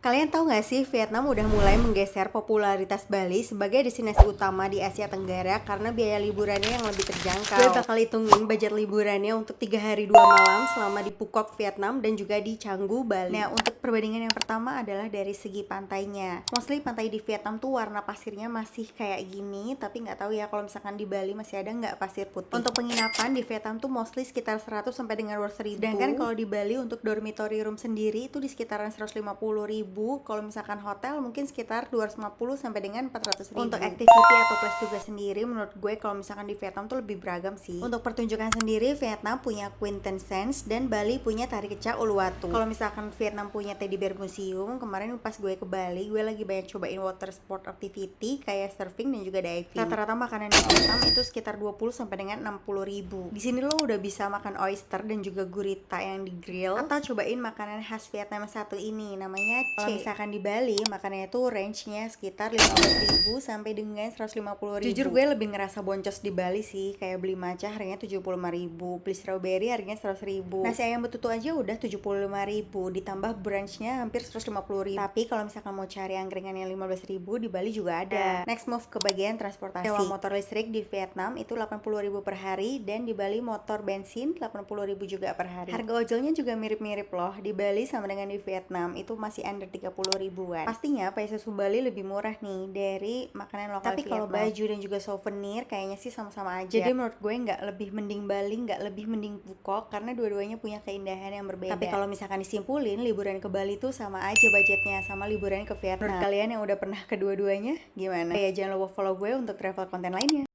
Kalian tahu nggak sih, Vietnam udah mulai menggeser popularitas Bali sebagai destinasi utama di Asia Tenggara karena biaya liburannya yang lebih terjangkau. Gue bakal hitungin budget liburannya untuk 3 hari 2 malam selama di Phuket, Vietnam dan juga di Canggu, Bali. Nah, untuk perbandingan yang pertama adalah dari segi pantainya. Mostly pantai di Vietnam tuh warna pasirnya masih kayak gini, tapi nggak tahu ya kalau misalkan di Bali masih ada nggak pasir putih. Untuk penginapan di Vietnam tuh mostly sekitar 100 sampai dengan 200 ribu. Sedangkan kalau di Bali untuk dormitory room sendiri itu di sekitaran 150 ribu. Kalau misalkan hotel mungkin sekitar 250 sampai dengan 400 ribu. Untuk activity atau place juga sendiri menurut gue kalau misalkan di Vietnam tuh lebih beragam sih. Untuk pertunjukan sendiri Vietnam punya Quintessence dan Bali punya Tari Kecak Uluwatu. Kalau misalkan Vietnam punya Teddy Bear Museum, kemarin pas gue ke Bali gue lagi banyak cobain water sport activity kayak surfing dan juga diving. Rata-rata makanan di Vietnam itu sekitar 20 sampai dengan 60 ribu. Di sini lo udah bisa makan oyster dan juga gurita yang di grill, atau cobain makanan khas Vietnam yang satu ini namanya kalau misalkan di Bali makanannya tuh range-nya sekitar 15.000 sampai dengan 150.000. Jujur gue lebih ngerasa boncos di Bali sih, kayak beli matcha harganya 75.000, beli strawberry harganya 100.000, nasi ayam betutu aja udah 75.000, ditambah brunchnya hampir 150.000. Tapi kalau misalkan mau cari angkringan yang 15.000 di Bali juga ada. Next move ke bagian transportasi. Sewa motor listrik di Vietnam itu 80.000 per hari, dan di Bali motor bensin 80.000 juga per hari. Harga ojolnya juga mirip-mirip loh, di Bali sama dengan di Vietnam itu masih under 30 ribuan. Pastinya peso Bali lebih murah nih dari makanan lokal. Tapi kalau baju dan juga souvenir kayaknya sih sama-sama aja. Jadi menurut gue nggak lebih mending Bali, nggak lebih mending Phuket, karena dua-duanya punya keindahan yang berbeda. Tapi kalau misalkan disimpulin, liburan ke Bali tuh sama aja budgetnya sama liburan ke Vietnam. Menurut kalian yang udah pernah kedua-duanya gimana? Ya jangan lupa follow gue untuk travel konten lainnya.